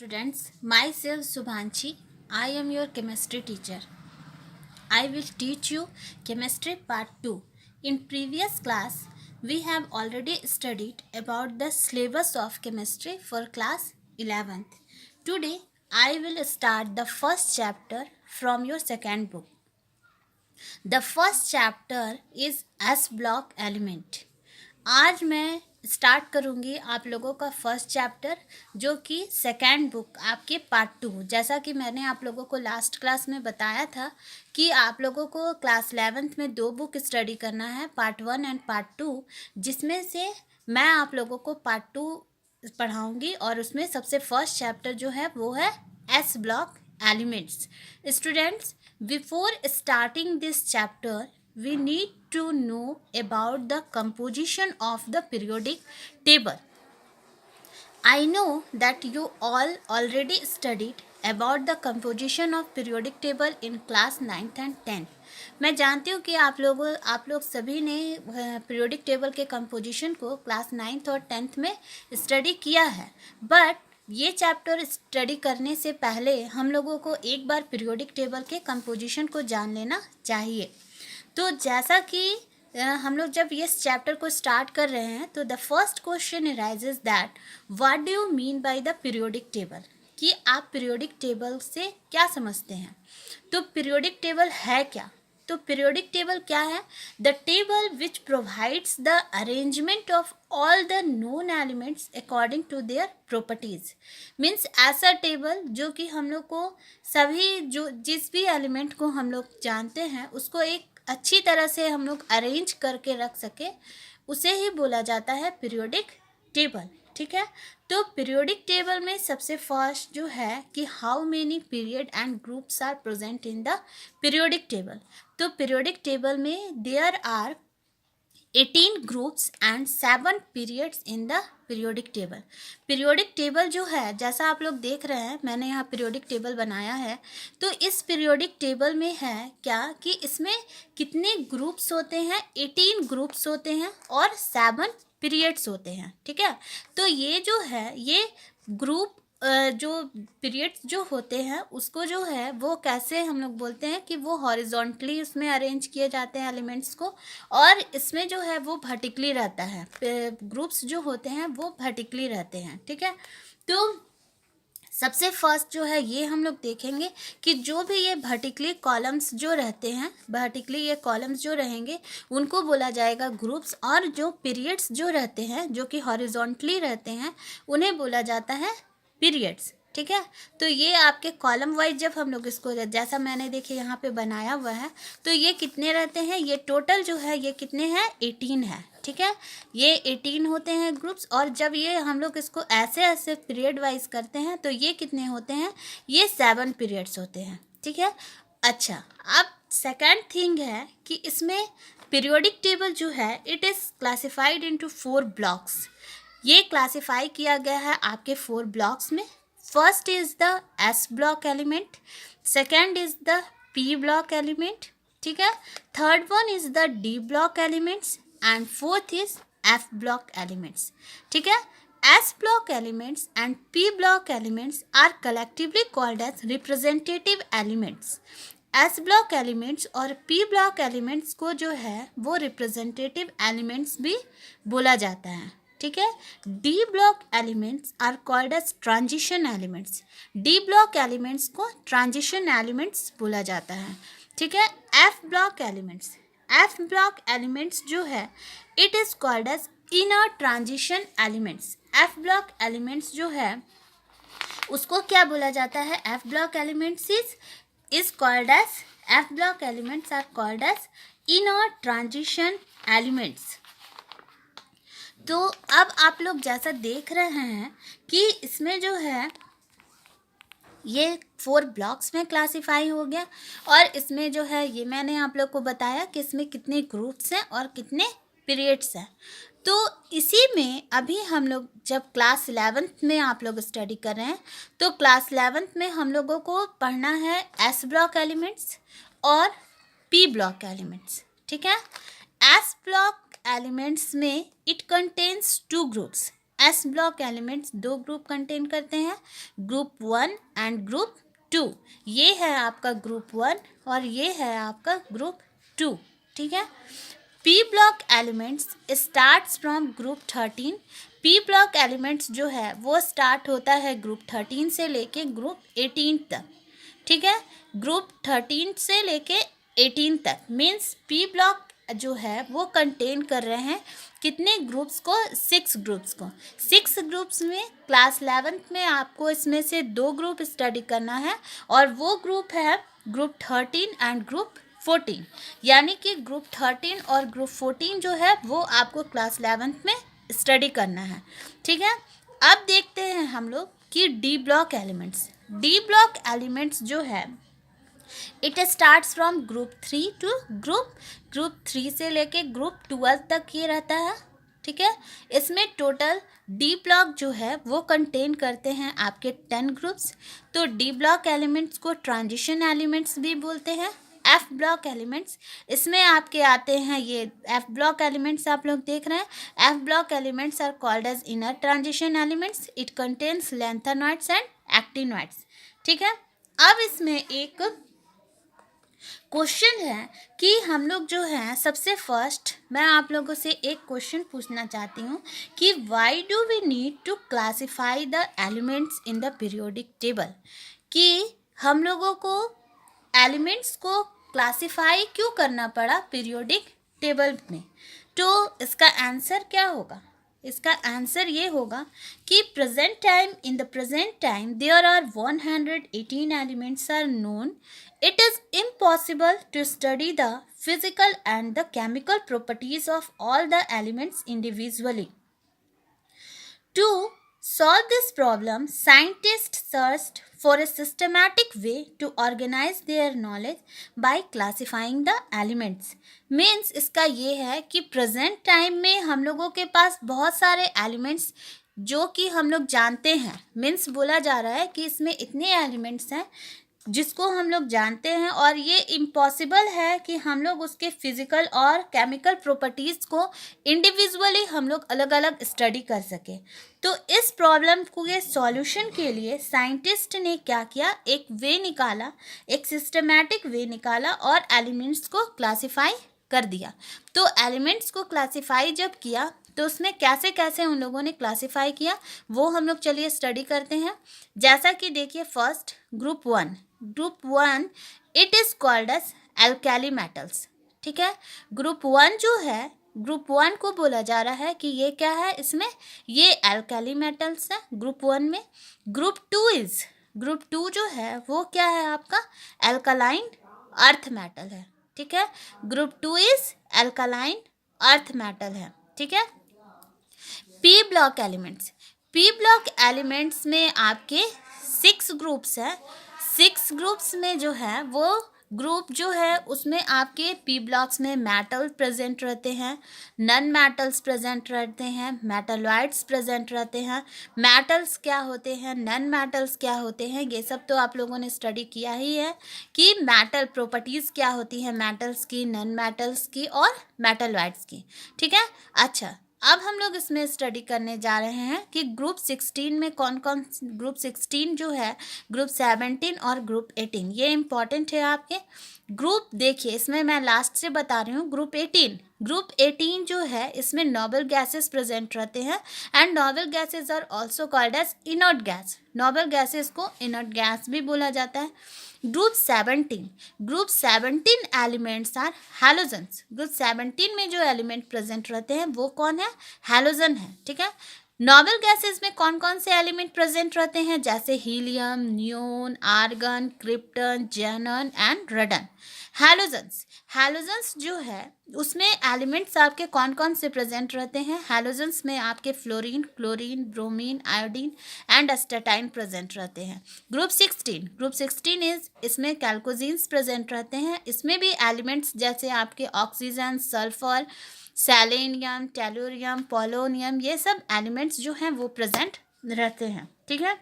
Students, myself Subhanchi, I am your chemistry teacher. I will teach you chemistry part 2. In previous class, we have already studied about the syllabus of chemistry for class 11th. Today, I will start the first chapter from your second book. The first chapter is S block element. आज मैं start करूंगी आप लोगों का first chapter जो कि second book आपके part 2। जैसा कि मैंने आप लोगों को लास्ट क्लास में बताया था कि आप लोगों को क्लास 11th में 2 बुक स्टडी करना है, पार्ट 1 एंड पार्ट 2, जिसमें से मैं आप लोगों को पार्ट 2 पढ़ाऊंगी और उसमें सबसे फर्स्ट चैप्टर जो है वो है s block elements. Students, before starting this chapter, we need to know about the composition of the periodic table. I know that you all already studied about the composition of periodic table in class 9th and 10th. मैं जानती हूँ कि आप लोग सभी ने periodic table के composition को क्लास 9th और 10th में स्टडी किया है, बट ये चैप्टर स्टडी करने से पहले हम लोगों को एक बार पीरियोडिक टेबल के कंपोजिशन को जान लेना चाहिए। तो जैसा कि हम लोग जब ये चैप्टर को स्टार्ट कर रहे हैं तो the first question arises that what do you mean by the periodic table, कि आप पीरियोडिक टेबल से क्या समझते हैं। तो पीरियोडिक टेबल है क्या? तो पीरियोडिक टेबल क्या है? The table which provides the arrangement of all the known elements according to their properties. Means ऐसा टेबल जो कि हम लोग को सभी जो जिस भी एलिमेंट को हम लोग जानते हैं उसको एक अच्छी तरह से हम लोग अरेंज करके रख सके, उसे ही बोला जाता है पीरियोडिक टेबल। ठीक है, तो पीरियोडिक टेबल में सबसे फर्स्ट जो है कि how many period and groups are present in the periodic table. तो पीरियोडिक टेबल में there are 18 groups and 7 periods in the periodic table. Periodic table जो है, जैसा आप लोग देख रहे हैं, मैंने यहाँ पीरियोडिक टेबल बनाया है। तो इस पीरियोडिक टेबल में है क्या कि इसमें कितने ग्रुप्स होते हैं? 18 ग्रुप्स होते हैं और 7 पीरियड्स होते हैं। ठीक है, तो ये जो है ये ग्रुप जो पीरियड्स जो होते हैं उसको जो है वो कैसे हम लोग बोलते हैं कि वो हॉरिजॉन्टली उसमें अरेंज किए जाते हैं एलिमेंट्स को, और इसमें जो है वो वर्टिकली रहता है। ग्रुप्स जो होते हैं वो वर्टिकली रहते हैं। ठीक है, तो सबसे फर्स्ट जो है ये हम लोग देखेंगे कि जो भी ये वर्टिकली कॉलम्स जो रहते हैं, वर्टिकली ये कॉलम्स जो रहेंगे उनको बोला जाएगा ग्रुप्स, और जो पीरियड्स जो रहते हैं जो कि हॉरिजॉन्टली रहते हैं उन्हें बोला जाता है पीरियड्स। ठीक है, तो ये आपके कॉलम वाइज जब हम लोग इसको जैसा मैंने देखिए यहाँ पे बनाया हुआ है, तो ये कितने रहते हैं? ये टोटल जो है ये कितने हैं? 18 है। ठीक है, ये 18 होते हैं ग्रुप्स, और जब ये हम लोग इसको ऐसे ऐसे पीरियड वाइज करते हैं तो ये कितने होते हैं? ये 7 पीरियड्स होते हैं। ठीक है, अच्छा, अब सेकेंड थिंग है कि इसमें पीरियोडिक टेबल जो है it is classified into 4 blocks. ये क्लासिफाई किया गया है आपके 4 ब्लॉक्स में। First is the s block element, second is the p block element, ठीक है, third one is the d block elements and fourth is f block elements. ठीक है, s block elements and p block elements are collectively called as representative elements. S block elements और p block elements को जो है वो representative elements भी बोला जाता है। ठीक है, d block elements are called as transition elements. D block elements को ट्रांजिशन एलिमेंट्स बोला जाता है। ठीक है, एफ ब्लॉक एलिमेंट्स जो है it is called as inner transition elements. F block elements जो है उसको क्या बोला जाता है? F block elements is called as F block elements are called as inner transition elements। तो अब आप लोग जैसा देख रहे हैं कि इसमें जो है ये 4 ब्लॉक्स में क्लासिफाई हो गया, और इसमें जो है ये मैंने आप लोग को बताया कि इसमें कितने ग्रुप्स हैं और कितने पीरियड्स हैं। तो इसी में अभी हम लोग जब क्लास 11th में आप लोग स्टडी कर रहे हैं तो क्लास 11th में हम लोगों को पढ़ना है एस ब्लॉक एलिमेंट्स और पी ब्लॉक एलिमेंट्स। ठीक है, एस ब्लॉक एलिमेंट्स में it contains 2 groups S block elements दो ग्रुप कंटेन करते हैं, ग्रुप 1 एंड ग्रुप 2। ये है आपका ग्रुप 1 और ये है आपका ग्रुप 2, ठीक है। P block elements starts from group 13। P block elements जो है वो स्टार्ट होता है ग्रुप 13 से लेके ग्रुप 18 तक, ठीक है। ग्रुप 13 से लेके 18 तक मीन्स पी ब्लॉक जो है वो कंटेन कर रहे हैं कितने ग्रुप्स को, 6 ग्रुप्स को। 6 ग्रुप्स में क्लास 11th में आपको इसमें से 2 ग्रुप स्टडी करना है और वो ग्रुप है ग्रुप 13 एंड ग्रुप 14। यानी कि ग्रुप 13 और ग्रुप 14 जो है वो आपको क्लास 11th में स्टडी करना है, ठीक है। अब देखते हैं हम लोग कि d block elements. D block elements जो है it starts from group 3 to group 3 से लेके ग्रुप 12 तक ये रहता है, ठीक है। इसमें टोटल डी ब्लॉक जो है वो कंटेन करते हैं आपके 10 ग्रुप्स। तो डी ब्लॉक एलिमेंट्स को ट्रांजिशन एलिमेंट्स भी बोलते हैं। एफ ब्लॉक एलिमेंट्स इसमें आपके आते हैं, ये एफ ब्लॉक एलिमेंट्स आप लोग देख रहे हैं। F block elements are called as inner transition elements. It contains lanthanoids and actinoids, ठीक है। अब इसमें एक क्वेश्चन है कि हम लोग जो है सबसे फर्स्ट मैं आप लोगों से एक क्वेश्चन पूछना चाहती हूँ कि why do we need to classify the elements in the periodic table. कि हम लोगों को एलिमेंट्स को क्लासिफाई क्यों करना पड़ा पीरियोडिक टेबल में। तो इसका आंसर क्या होगा, इसका आंसर ये होगा कि in the present time there are 118 elements are known. It is impossible to study the physical and the chemical properties of all the elements individually. To solve this problem, scientists searched for a systematic way to organize their knowledge by classifying the elements. Means इसका ये है कि present time में हम लोगों के पास बहुत सारे एलिमेंट्स जो कि हम लोग जानते हैं, मीन्स बोला जा रहा है कि इसमें इतने एलिमेंट्स हैं जिसको हम लोग जानते हैं और ये इम्पॉसिबल है कि हम लोग उसके फिजिकल और केमिकल प्रॉपर्टीज़ को इंडिविजुअली हम लोग अलग अलग स्टडी कर सकें। तो इस प्रॉब्लम को ये सॉल्यूशन के लिए साइंटिस्ट ने क्या किया, एक वे निकाला, एक सिस्टमैटिक वे निकाला और एलिमेंट्स को क्लासिफाई कर दिया। तो एलिमेंट्स को क्लासिफाई जब किया तो उसमें कैसे कैसे उन लोगों ने क्लासिफाई किया वो हम लोग चलिए स्टडी करते हैं। जैसा कि देखिए first group 1 it is called as alkali metals, ठीक है। ग्रुप 1 जो है, ग्रुप 1 को बोला जा रहा है कि ये क्या है, इसमें ये एल्कली मेटल्स है ग्रुप 1 में। ग्रुप 2 जो है वो क्या है आपका एल्कलाइन अर्थ मेटल है, ठीक है। Group 2 is alkaline earth metal है, ठीक है। पी ब्लॉक एलिमेंट्स में आपके 6 ग्रुप्स हैं। 6 ग्रुप्स में जो है वो ग्रुप जो है उसमें आपके पी ब्लॉक्स में मेटल प्रेजेंट रहते हैं, नन मेटल्स प्रेजेंट रहते हैं, मेटलॉइड्स प्रेजेंट रहते हैं। मेटल्स क्या होते हैं, नन मेटल्स क्या होते हैं, ये सब तो आप लोगों ने स्टडी किया ही है कि मेटल प्रॉपर्टीज़ क्या होती हैं मेटल्स की, नन मेटल्स की और मेटलॉइड्स की, ठीक है। अच्छा, अब हम लोग इसमें स्टडी करने जा रहे हैं कि ग्रुप 16 में कौन कौन, ग्रुप 16 जो है ग्रुप 17 और ग्रुप 18 ये इम्पॉर्टेंट है आपके। ग्रुप देखिए इसमें मैं लास्ट से बता रही हूँ, ग्रुप 18 जो है इसमें नोबल गैसेस प्रेजेंट रहते हैं and noble gases are also called as inert gas. Noble gases को इनर्ट गैस भी बोला जाता है। Group 17 elements are halogens. Group 17 में जो एलिमेंट प्रेजेंट रहते हैं वो कौन है, हैलोजन है, ठीक है। नोबल गैसेस में कौन कौन से एलिमेंट प्रेजेंट रहते हैं, जैसे helium, neon, argon, krypton, xenon and radon. Halogens जो है उसमें एलिमेंट्स आपके कौन कौन से प्रेजेंट रहते हैं, हैलोजन्स में आपके fluorine, chlorine, bromine, iodine and astatine present रहते हैं। ग्रुप 16 इज इसमें कैल्कोजीन्स प्रेजेंट रहते हैं। इसमें भी एलिमेंट्स जैसे आपके oxygen, sulphur, selenium, tellurium, polonium, ये सब एलिमेंट्स जो हैं वो प्रेजेंट रहते हैं, ठीक है।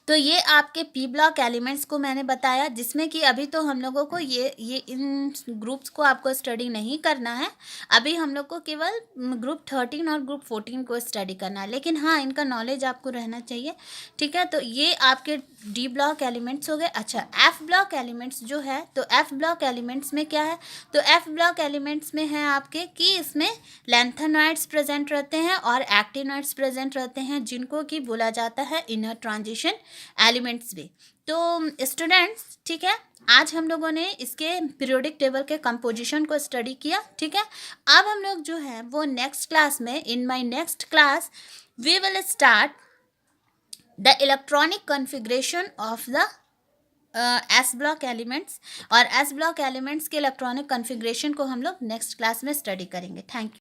तो ये आपके पी ब्लॉक एलिमेंट्स को मैंने बताया, जिसमें कि अभी तो हम लोगों को ये इन ग्रुप्स को आपको स्टडी नहीं करना है। अभी हम लोग को केवल ग्रुप 13 और ग्रुप 14 को स्टडी करना है, लेकिन हाँ इनका नॉलेज आपको रहना चाहिए, ठीक है। तो ये आपके डी ब्लॉक एलिमेंट्स हो गए। अच्छा, एफ ब्लॉक एलिमेंट्स जो है, तो एफ ब्लॉक एलिमेंट्स में क्या है, तो एफ ब्लॉक एलिमेंट्स में है आपके कि इसमें लैंथेनॉइड्स प्रेजेंट रहते हैं और एक्टिनॉइड्स प्रेजेंट रहते हैं, जिनको कि बोला जाता है इनर ट्रांजिशन एलिमेंट्स भी। तो स्टूडेंट्स, ठीक है, आज हम लोगों ने इसके पीरियोडिक टेबल के कंपोजिशन को स्टडी किया, ठीक है। अब हम लोग जो है वो नेक्स्ट क्लास में, in my next class we will start the electronic configuration of the s block elements, और एस ब्लॉक एलिमेंट्स के इलेक्ट्रॉनिक कॉन्फ़िगरेशन को हम लोग नेक्स्ट क्लास में स्टडी करेंगे। Thank you.